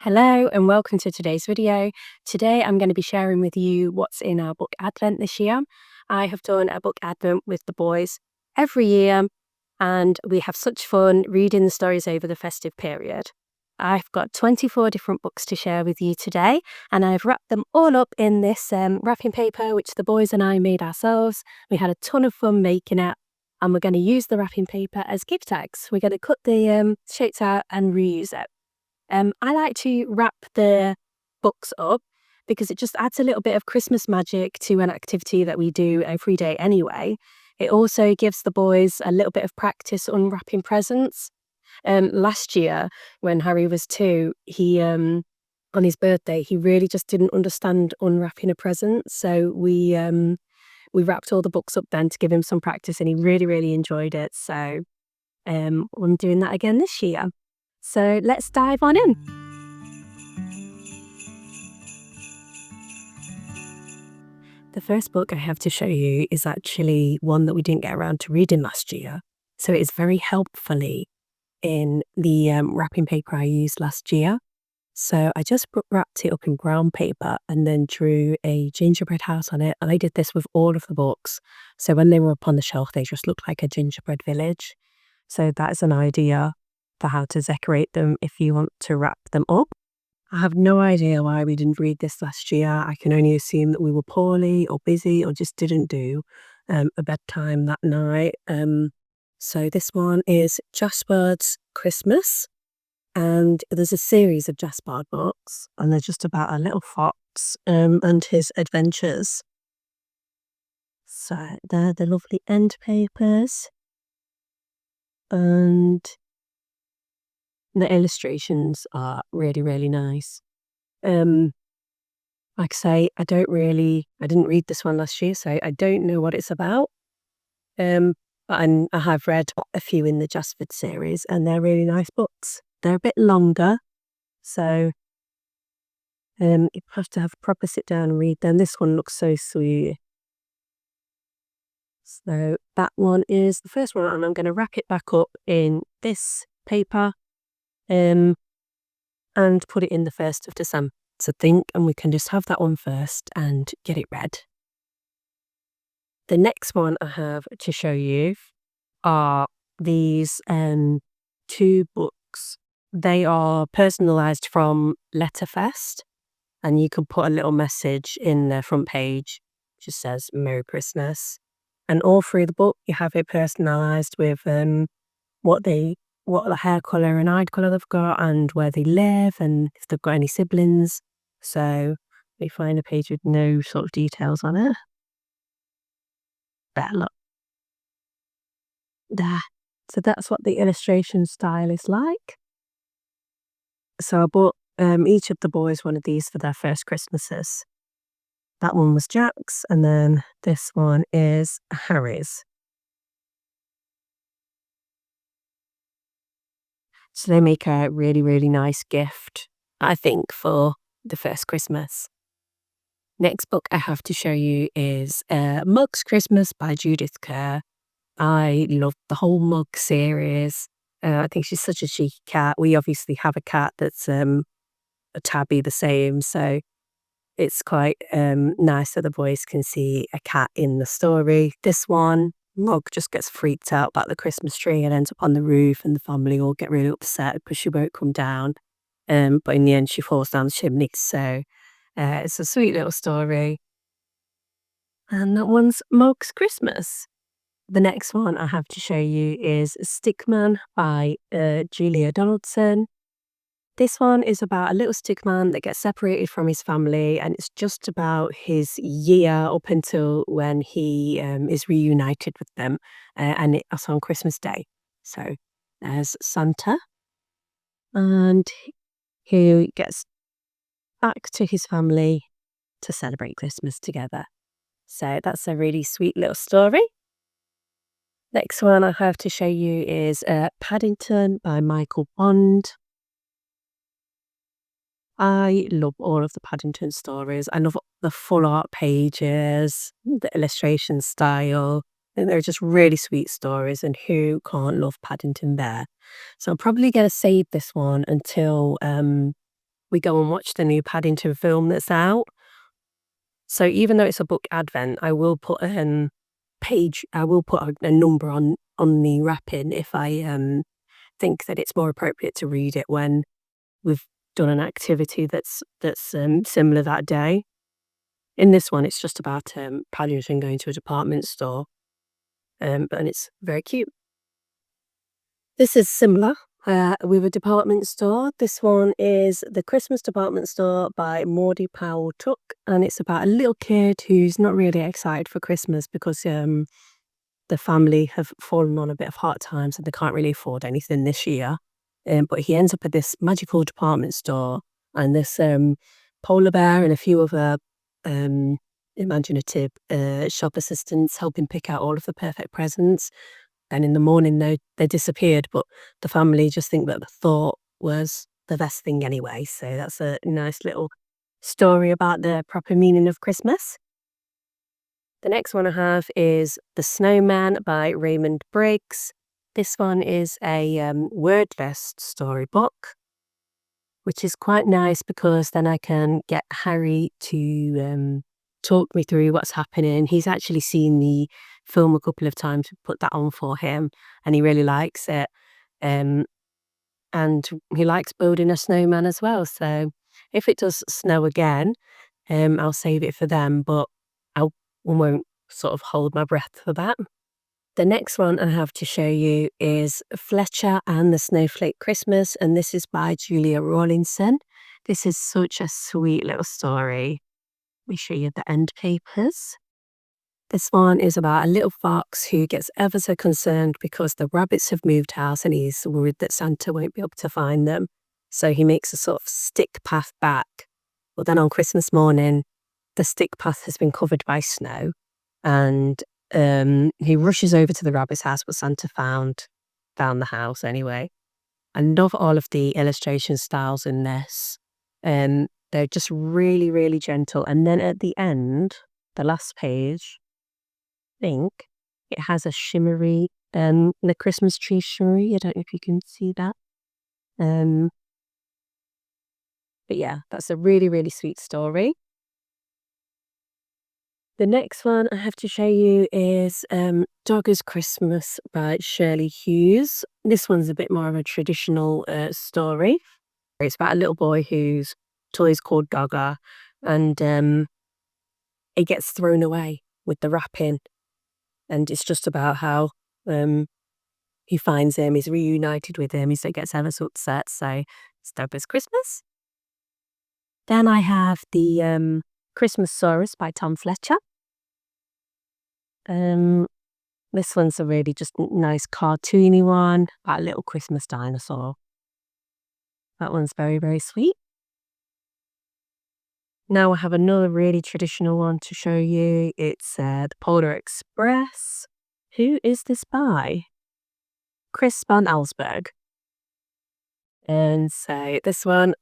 Hello and welcome to today's video. Today I'm going to be sharing with you what's in our book advent this year. I have done a book advent with the boys every year and we have such fun reading the stories over the festive period. I've got 24 different books to share with you today and I've wrapped them all up in this wrapping paper which the boys and I made ourselves. We had a ton of fun making it and we're going to use the wrapping paper as gift tags. We're going to cut the shapes out and reuse it. I like to wrap the books up because it just adds a little bit of Christmas magic to an activity that we do every day anyway. It also gives the boys a little bit of practice unwrapping presents. Last year, when Harry was 2, he on his birthday, he really just didn't understand unwrapping a present. So we wrapped all the books up then to give him some practice, and he really, really enjoyed it. So I'm doing that again this year. So let's dive on in. The first book I have to show you is actually one that we didn't get around to reading last year. So it is very helpfully in the wrapping paper I used last year. So I just wrapped it up in brown paper and then drew a gingerbread house on it. And I did this with all of the books. So when they were up on the shelf, they just looked like a gingerbread village. So that is an idea for how to decorate them if you want to wrap them up. I have no idea why we didn't read this last year. I can only assume that we were poorly or busy or just didn't do a bedtime that night. So this one is Jasper's Christmas, and there's a series of Jasper books, and they're just about a little fox and his adventures. So they're the lovely end papers, and the illustrations are really, really nice. Like I say, I didn't read this one last year, so I don't know what it's about. But I have read a few in the Jasper series, and they're really nice books. They're a bit longer, so you have to have a proper sit down and read them. This one looks so sweet. So that one is the first one, and I'm going to wrap it back up in this paper and put it in the 1st of December, I think, and we can just have that one first and get it read. The next one I have to show you are these 2 books. They are personalised from Letterfest, and you can put a little message in the front page, which just says Merry Christmas. And all through the book, you have it personalised with what the hair colour and eye colour they've got, and where they live, and if they've got any siblings. So we find a page with no sort of details on it. There, look. There. So that's what the illustration style is like. So I bought each of the boys one of these for their first Christmases. That one was Jack's, and then this one is Harry's. So they make a really, really nice gift, I think, for the first Christmas. Next book I have to show you is Mug's Christmas by Judith Kerr. I love the whole Mug series. I think she's such a cheeky cat. We obviously have a cat that's a tabby the same, so it's quite nice that the boys can see a cat in the story. This one, Mug just gets freaked out about the Christmas tree and ends up on the roof, and the family all get really upset because she won't come down. But in the end, she falls down the chimney. So it's a sweet little story. And that one's Mug's Christmas. The next one I have to show you is Stickman by Julia Donaldson. This one is about a little stickman that gets separated from his family, and it's just about his year up until when he is reunited with them, and it's on Christmas Day. So there's Santa, and he gets back to his family to celebrate Christmas together. So that's a really sweet little story. Next one I have to show you is Paddington by Michael Bond. I love all of the Paddington stories. I love the full art pages, the illustration style. And they're just really sweet stories, and who can't love Paddington Bear? So I'm probably going to save this one until we go and watch the new Paddington film that's out. So even though it's a book advent, I will put I will put a number on the wrapping if I think that it's more appropriate to read it when we've done an activity that's similar that day. In this one, it's just about Paddington going to a department store, and it's very cute. This is similar with a department store. This one is The Christmas Department Store by Maudie Powell Tuck, and it's about a little kid who's not really excited for Christmas because the family have fallen on a bit of hard times and they can't really afford anything this year. But he ends up at this magical department store, and this polar bear and a few other imaginative shop assistants help him pick out all of the perfect presents. And in the morning, they disappeared, but the family just think that the thought was the best thing anyway. So that's a nice little story about the proper meaning of Christmas. The next one I have is The Snowman by Raymond Briggs. This one is a wordless storybook, which is quite nice because then I can get Harry to talk me through what's happening. He's actually seen the film a couple of times. We put that on for him, and he really likes it. And he likes building a snowman as well. So if it does snow again, I'll save it for them, but I won't sort of hold my breath for that. The next one I have to show you is Fletcher and the Snowflake Christmas, and this is by Julia Rawlinson. This is such a sweet little story. Let me show you the end papers. This one is about a little fox who gets ever so concerned because the rabbits have moved house and he's worried that Santa won't be able to find them. So he makes a sort of stick path back. But then on Christmas morning, the stick path has been covered by snow, and he rushes over to the rabbit's house, but Santa found the house anyway. I love all of the illustration styles in this. They're just really, really gentle. And then at the end, the last page, I think it has a shimmery, the Christmas tree shimmery. I don't know if you can see that. But yeah, that's a really, really sweet story. The next one I have to show you is Dogger's Christmas by Shirley Hughes. This one's a bit more of a traditional story. It's about a little boy whose toy is called Dogger, and it gets thrown away with the wrapping. And it's just about how he finds him, he's reunited with him, he gets ever so upset. So it's Dogger's Christmas. Then I have the Christmas Saurus by Tom Fletcher. This one's a really just nice cartoony one about a little Christmas dinosaur. That one's very, very sweet. Now I have another really traditional one to show you. It's The Polar Express. Who is this by? Chris van Allsburg. And so this one,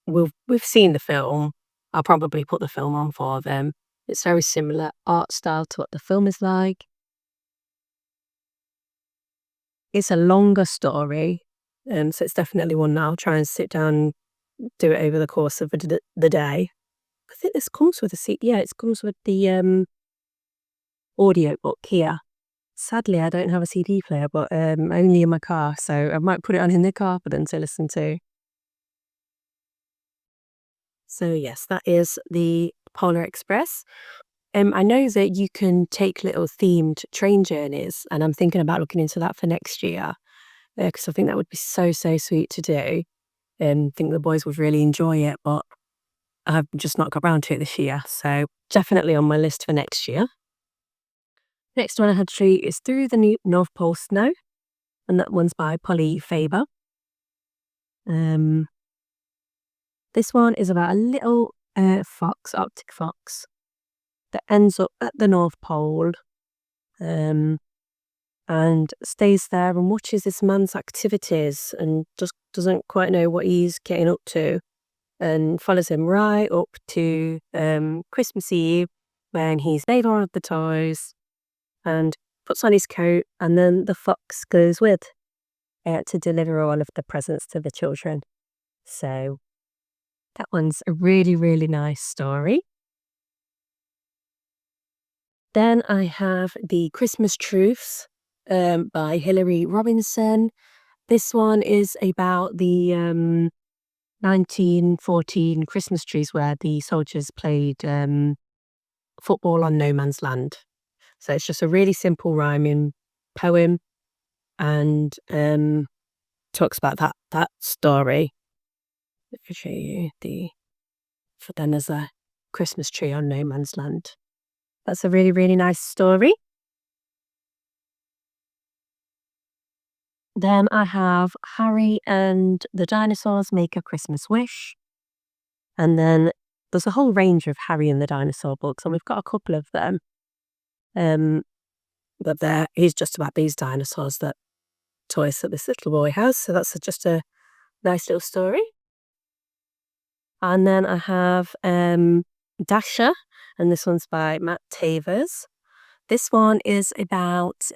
we've seen the film. I'll probably put the film on for them. It's very similar art style to what the film is like. It's a longer story, so it's definitely one that I'll try and sit down and do it over the course of the day. I think this comes with a seat. Yeah, it comes with the audio book here. Sadly, I don't have a CD player, but only in my car, so I might put it on in the car for them to listen to. So yes, that is the Polar Express. I know that you can take little themed train journeys, and I'm thinking about looking into that for next year, because I think that would be so, so sweet to do. I think the boys would really enjoy it, but I've just not got around to it this year, so definitely on my list for next year. Next one I had to show you is Through the North Pole Snow, and that one's by Polly Faber. This one is about a little fox, Arctic fox, that ends up at the North Pole and stays there and watches this man's activities and just doesn't quite know what he's getting up to, and follows him right up to Christmas Eve, when he's laid all of the toys and puts on his coat, and then the fox goes with to deliver all of the presents to the children. So That one's a really, really nice story. Then I have The Christmas Truths by Hilary Robinson. This one is about the 1914 Christmas trees where the soldiers played football on no man's land. So it's just a really simple rhyming poem and talks about that story. Let me show you for then there's a Christmas tree on no man's land. That's a really, really nice story. Then I have Harry and the Dinosaurs Make a Christmas Wish. And then there's a whole range of Harry and the Dinosaur books, and we've got a couple of them. But he's just about these dinosaurs that toys that this little boy has. So that's just a nice little story. And then I have Dasher, and this one's by Matt Tavers. This one is about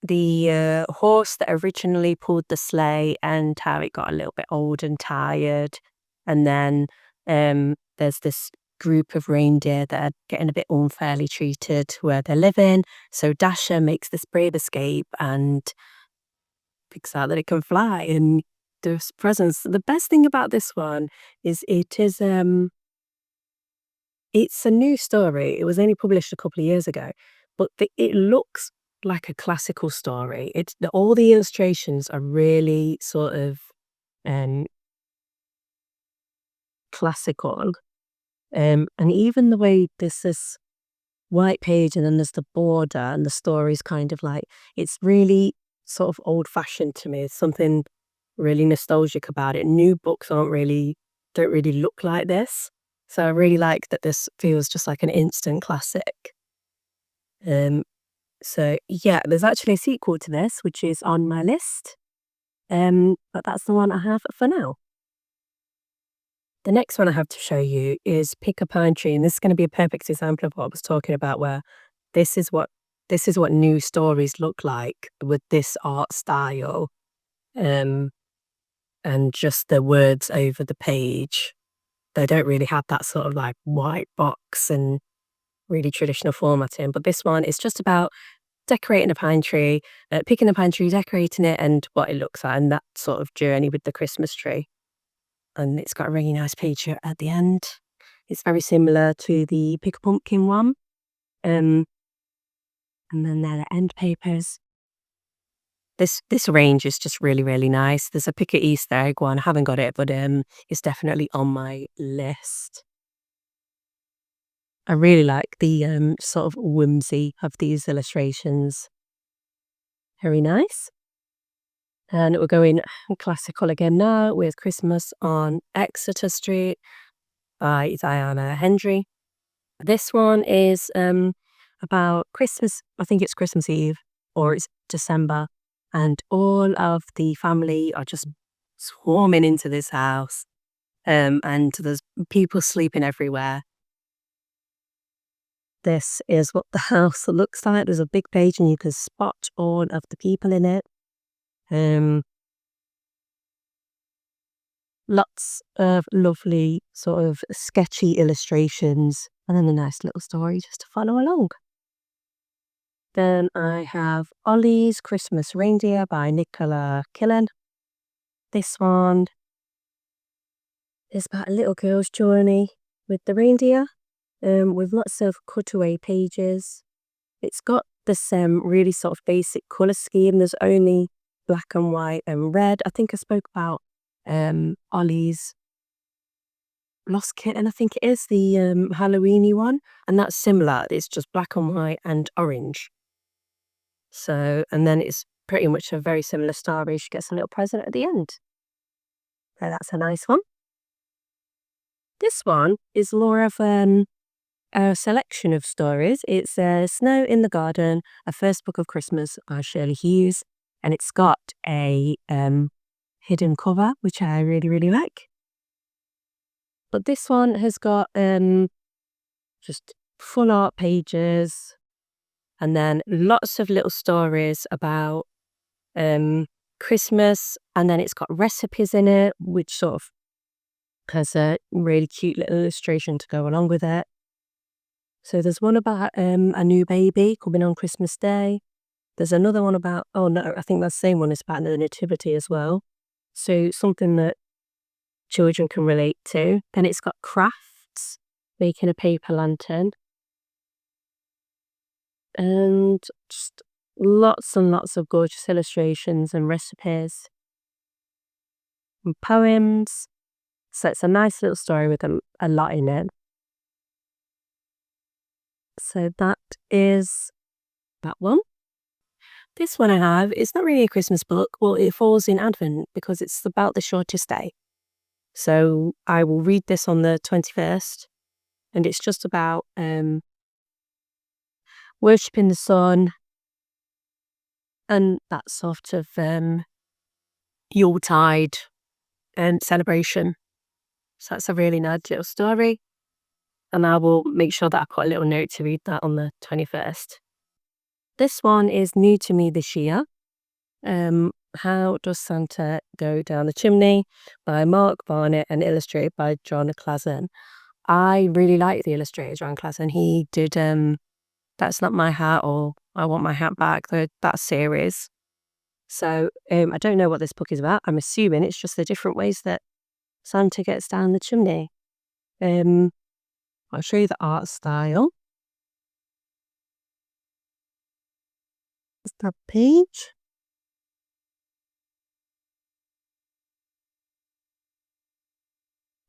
the horse that originally pulled the sleigh and how it got a little bit old and tired. And then there's this group of reindeer that are getting a bit unfairly treated where they're living. So Dasher makes this brave escape and picks out that it can fly and there's presents. The best thing about this one is it's a new story. It was only published a couple of years ago, but it looks like a classical story. All the illustrations are really sort of classical. And even the way there's this white page and then there's the border and the story's kind of like, it's really sort of old fashioned to me. It's something really nostalgic about it. New books don't really look like this. So I really like that this feels just like an instant classic. So yeah, there's actually a sequel to this, which is on my list. But that's the one I have for now. The next one I have to show you is Pick a Pine Tree, and this is going to be a perfect example of what I was talking about, where this is what new stories look like with this art style, and just the words over the page. They don't really have that sort of like white box and really traditional formatting, but this one is just about decorating a pine tree, picking a pine tree, decorating it, and what it looks like, and that sort of journey with the Christmas tree. And it's got a really nice picture at the end. It's very similar to the Pick a Pumpkin one. And then there are end papers. This range is just really, really nice. There's a Pick a Easter egg one. I haven't got it, but it's definitely on my list. I really like the sort of whimsy of these illustrations. Very nice. And we're going classical again now with Christmas on Exeter Street by Diana Hendry. This one is about Christmas. I think it's Christmas Eve or it's December, and all of the family are just swarming into this house, and there's people sleeping everywhere. This is what the house looks like. There's a big page and you can spot all of the people in it. Lots of lovely sort of sketchy illustrations and then a nice little story just to follow along. Then I have Ollie's Christmas Reindeer by Nicola Killen. This one is about a little girl's journey with the reindeer, with lots of cutaway pages. It's got this really sort of basic colour scheme. There's only black and white and red. I think I spoke about Ollie's Lost Kitten, I think it is, the Halloweeny one, and that's similar. It's just black and white and orange. So, and then it's pretty much a very similar story. She gets a little present at the end. So that's a nice one. This one is more of a selection of stories. It's Snow in the Garden, A First Book of Christmas by Shirley Hughes, and it's got a hidden cover, which I really, really like. But this one has got just full art pages and then lots of little stories about Christmas, and then it's got recipes in it, which sort of Has a really cute little illustration to go along with it. So there's one about a new baby coming on Christmas Day. There's another one about, oh no, I think that same one is about the nativity as well. So something that children can relate to. Then it's got crafts, making a paper lantern, and just lots and lots of gorgeous illustrations and recipes and poems. So it's a nice little story with a lot in it. So that is that one. This one I have, it's not really a Christmas book. Well, it falls in Advent because it's about the shortest day. So I will read this on the 21st, and it's just about worshipping the sun and that sort of Yuletide celebration. So that's a really nice little story, and I will make sure that I put a little note to read that on the 21st. This one is new to me this year. How Does Santa Go Down the Chimney by Mark Barnett and illustrated by John Classen. I really like the illustrator, John Classen. He did That's Not My Hat or I Want My Hat Back, that series. So I don't know what this book is about. I'm assuming it's just the different ways that Santa gets down the chimney. I'll show you the art style. Is that page?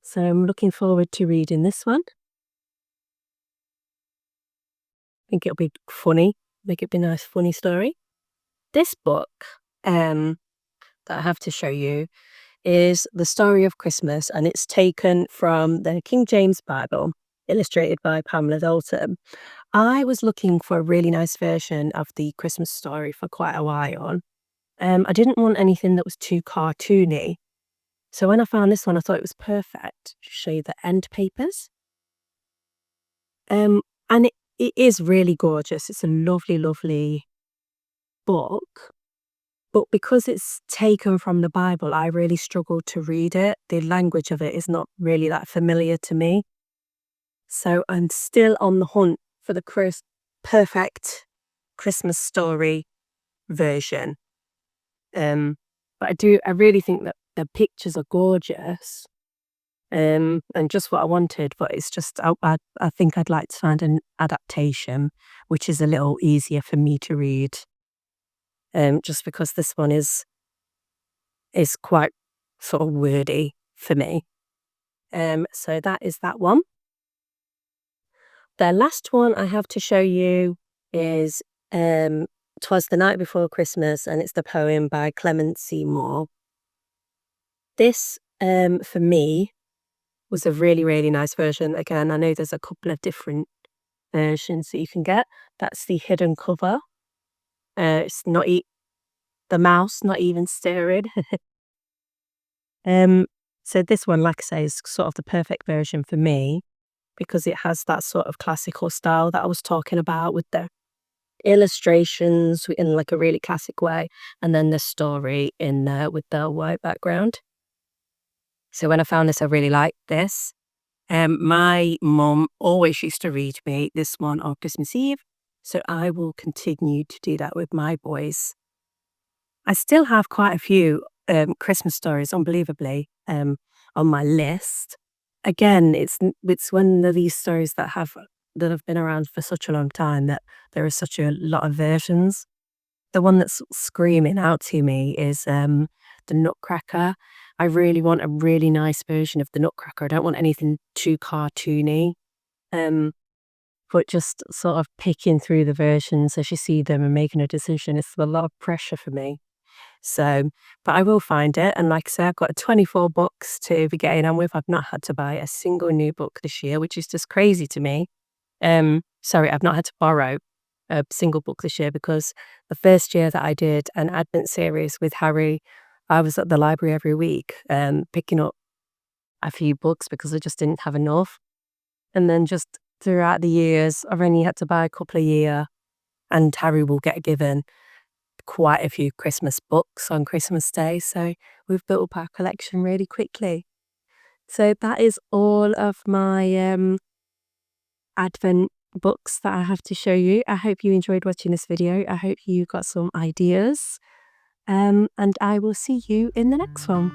So I'm looking forward to reading this one. I think it'll be funny. Make it be a nice, funny story. This book that I have to show you is The Story of Christmas, and it's taken from the King James Bible, illustrated by Pamela Dalton. I was looking for a really nice version of the Christmas story for quite a while. I didn't want anything that was too cartoony. So when I found this one, I thought it was perfect to show you the end papers. And it is really gorgeous. It's a lovely, lovely book. But because it's taken from the Bible, I really struggled to read it. The language of it is not really that familiar to me. So I'm still on the hunt for the perfect Christmas story version. But I really think that the pictures are gorgeous. And just what I wanted, but it's just, I think I'd like to find an adaptation, which is a little easier for me to read. Just because this one is quite sort of wordy for me. So that is that one. The last one I have to show you is 'Twas the Night Before Christmas, and it's the poem by Clement Seymour. This, for me, was a really, really nice version. Again, I know there's a couple of different versions that you can get. That's the hidden cover. It's not the mouse, not even stirring. So this one, like I say, is sort of the perfect version for me because it has that sort of classical style that I was talking about with the illustrations in like a really classic way, and then the story in with the white background. So when I found this, I really liked this. My mum always used to read me this one on Christmas Eve, so I will continue to do that with my boys. I still have quite a few Christmas stories, unbelievably, on my list. Again, it's one of these stories that have been around for such a long time that there are such a lot of versions. The one that's screaming out to me is the Nutcracker. I really want a really nice version of the Nutcracker. I don't want anything too cartoony. But just sort of picking through the versions as you see them and making a decision is a lot of pressure for me. So, but I will find it. And like I said, I've got 24 books to be getting on with. I've not had to buy a single new book this year, which is just crazy to me. Sorry, I've not had to borrow a single book this year because the first year that I did an Advent series with Harry, I was at the library every week picking up a few books because I just didn't have enough. And then just throughout the years, I've only had to buy a couple a year, and Harry will get given quite a few Christmas books on Christmas Day. So we've built up our collection really quickly. So that is all of my Advent books that I have to show you. I hope you enjoyed watching this video. I hope you got some ideas. And I will see you in the next one.